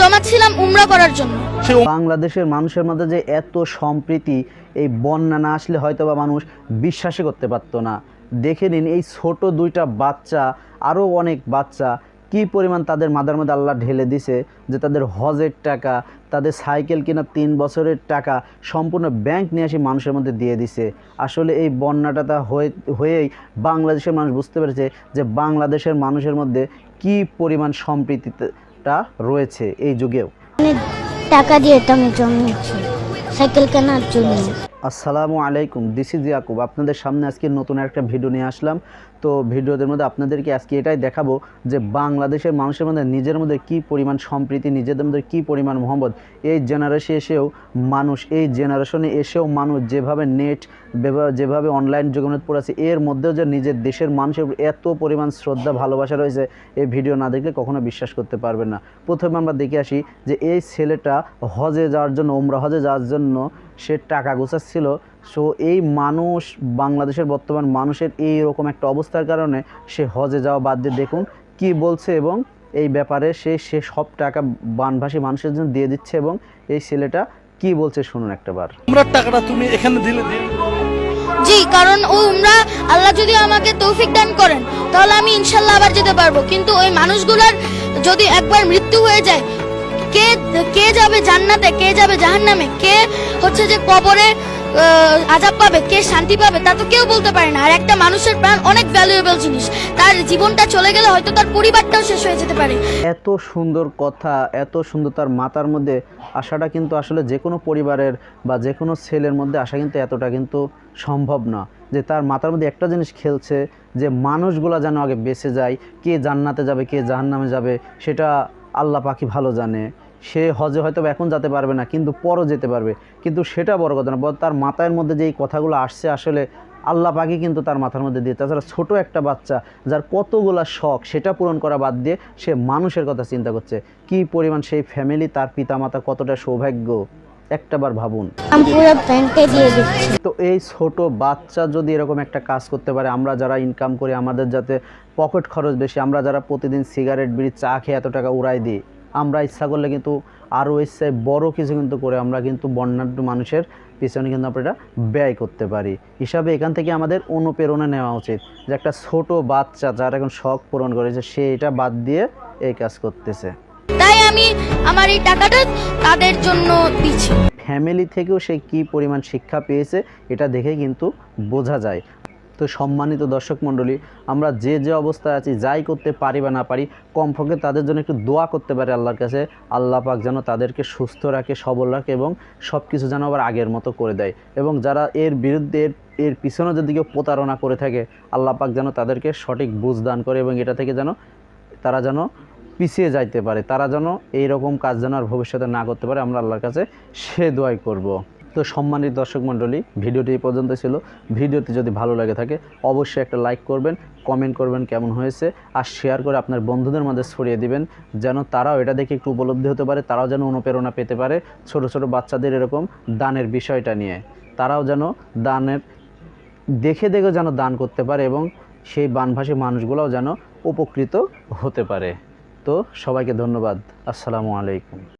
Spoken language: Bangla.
জমাচ্ছিলাম উমরা করার জন্য। বাংলাদেশের মানুষের মধ্যে যে এত সম্প্রীতি, এই বন্যা না আসলে হয়তো বা মানুষ বিশ্বাসই করতে পারতো না। দেখে নিন এই ছোট দুইটা বাচ্চা, আরও অনেক বাচ্চা, কি পরিমাণ তাদের মাথার মধ্যে আল্লাহ ঢেলে দিছে যে তাদের হজের টাকা, তাদের সাইকেল কেনা 3 বছরের টাকা সম্পূর্ণ ব্যাংক নিয়ে আসি মানুষের মধ্যে দিয়ে দিছে। আসলে এই বন্যাটা হয়েই বাংলাদেশের মানুষ বুঝতে পেরেছে যে বাংলাদেশের মানুষের মধ্যে কি পরিমাণ সম্প্রীতিটা রয়েছে এই যুগেও। টাকা দিয়ে আমি জমিয়েছি সাইকেল কেনার জন্য। আসসালামু আলাইকুম, দিস ইজ ইয়াকুব। আপনাদের সামনে আজকে নতুন একটা ভিডিও নিয়ে আসলাম। তো ভিডিওদের মধ্যে আপনাদেরকে আজকে এটাই দেখাবো যে বাংলাদেশের মানুষের মধ্যে নিজের মধ্যে কী পরিমাণ সম্প্রীতি, নিজেদের মধ্যে কী পরিমাণ মহব্বত। এই জেনারেশনে এসেও মানুষ যেভাবে নেট যেভাবে অনলাইন যুগের মধ্যে পড়েছে, এর মধ্যেও যে নিজের দেশের মানুষের এত পরিমাণ শ্রদ্ধা ভালোবাসা রয়েছে, এই ভিডিও না দেখলে কখনো বিশ্বাস করতে পারবেন না। প্রথমে আমরা দেখে আসি যে এই ছেলেটা হজে যাওয়ার জন্য, উমরা হজে যাওয়ার জন্য সে টাকা গোছাচ্ছিল। সো এই মানুষ, বাংলাদেশের বর্তমান মানুষের এই রকম একটা অবস্থার কারণে সে হজে যাওয়া বাদ দিয়ে দেখুন কি বলছে, এবং এই ব্যাপারে সে সব টাকা বানভাসী মানুষের জন্য দিয়ে দিচ্ছে, এবং এই ছেলেটা কি বলছে শুনুন একটাবার। উমরার টাকাটা তুমি এখানে দিলে জি, কারণ ও উমরা আল্লাহ যদি আমাকে তৌফিক দান করেন তাহলে আমি ইনশাল্লাহ আবার যেতে পারবো। কিন্তু ওই মানুষগুলোর যদি একবার মৃত্যু হয়ে যায়, কে যাবে জান্নাতে, কে যাবে জাহান্নামে, কে হচ্ছে যে কবরে আযাব পাবে, কে শান্তি পাবে, তা তো কেউ বলতে পারে না। আর একটা মানুষের প্রাণ অনেক ভ্যালুয়েবল জিনিস, তার জীবনটা চলে গেলে হয়তো তার পরিবারটাও শেষ হয়ে যেতে পারে। এত সুন্দর কথা, এত সুন্দর তার মাথার মধ্যে আসাটা কিন্তু আসলে যে কোনো পরিবারের বা যে কোনো ছেলের মধ্যে আসা কিন্তু এতটা কিন্তু সম্ভব না। যে তার মাথার মধ্যে একটা জিনিস খেলছে যে মানুষগুলা যেন আগে বেঁচে যায়, কে জান্নাতে যাবে কে জাহান্নামে যাবে সেটা আল্লাহ পাকই ভালো জানে। সে হজে হয়তো এখন যেতে পারবে না, কিন্তু পরও যেতে পারবে, কিন্তু সেটা বড় কথা না। তার মাথার মধ্যে যে এই কথাগুলো আসছে আসলে আল্লাহ পাকই কিন্তু তার মাথার মধ্যে দিয়ে। তাছাড়া ছোটো একটা বাচ্চা যার কতগুলা শখ সেটা পূরণ করা বাদ দিয়ে সে মানুষের কথা চিন্তা করছে। কি পরিমাণ সেই ফ্যামিলি, তার পিতামাতা কতটা সৌভাগ্য একটাবার ভাবুন। আমি পুরো ব্যাংকে দিয়ে দিচ্ছি। তো এই ছোট বাচ্চা যদি এরকম একটা কাজ করতে পারে, আমরা যারা ইনকাম করি, আমাদের যাতে পকেট খরচ বেশি, আমরা যারা প্রতিদিন সিগারেট বিড়ি চা খেয়ে এত টাকা উড়াই দিই, আমরা ইচ্ছা করলে কিন্তু আরও ইচ্ছায় বড় কিছু কিন্তু করে আমরা কিন্তু বন্যাঢ্য মানুষের পিছনে কিন্তু আমরা এটা ব্যয় করতে পারি। হিসাবে এখান থেকে আমাদের অনুপ্রেরণা নেওয়া উচিত যে একটা ছোট বাচ্চা যারা এখন শখ পূরণ করেছে সে এটা বাদ দিয়ে এই কাজ করতেছে। তাই আমি আমার এই টাকাটা তাদের জন্য দিচ্ছি। ফ্যামিলি থেকেও সে কী পরিমাণ শিক্ষা পেয়েছে এটা দেখে কিন্তু বোঝা যায়। তো সম্মানিত দর্শক মণ্ডলী, আমরা যে অবস্থায় আছি, যাই করতে পারি বা না পারি, কমপক্ষে তাদের জন্য একটু দোয়া করতে পারি আল্লাহর কাছে। আল্লাহ পাক যেন তাদেরকে সুস্থ রাখে, সবল রাখে, এবং সব কিছু যেন আবার আগের মতো করে দেয়। এবং যারা এর বিরুদ্ধে এর পিছনে যদি কেউ প্রতারণা করে থাকে, আল্লাহ পাক যেন তাদেরকে সঠিক বুঝ দান করে, এবং এটা থেকে যেন তারা যেন পিছিয়ে যাইতে পারে, তারা যেন এইরকম কাজ যেন আর ভবিষ্যতে না করতে পারে। আমরা আল্লাহর কাছে সে দোয়াই করব। তো সম্মানিত দর্শক মণ্ডলী, ভিডিওটি এই পর্যন্ত ছিল। ভিডিওটি যদি ভালো লাগে থাকে অবশ্যই একটা লাইক করবেন, কমেন্ট করবেন কেমন হয়েছে, আর শেয়ার করে আপনার বন্ধুদের মধ্যে ছড়িয়ে দিবেন, যেন তারাও এটা দেখে একটু উপলব্ধি হতে পারে, তারাও যেন অনুপ্রেরণা পেতে পারে ছোট ছোট বাচ্চাদের এরকম দানের বিষয়টা নিয়ে। তারাও যেন দানের দেখে যেন দান করতে পারে, এবং সেই বানভাসী মানুষগুলোও যেন উপকৃত হতে পারে। তো সবাইকে ধন্যবাদ। আসসালামু আলাইকুম।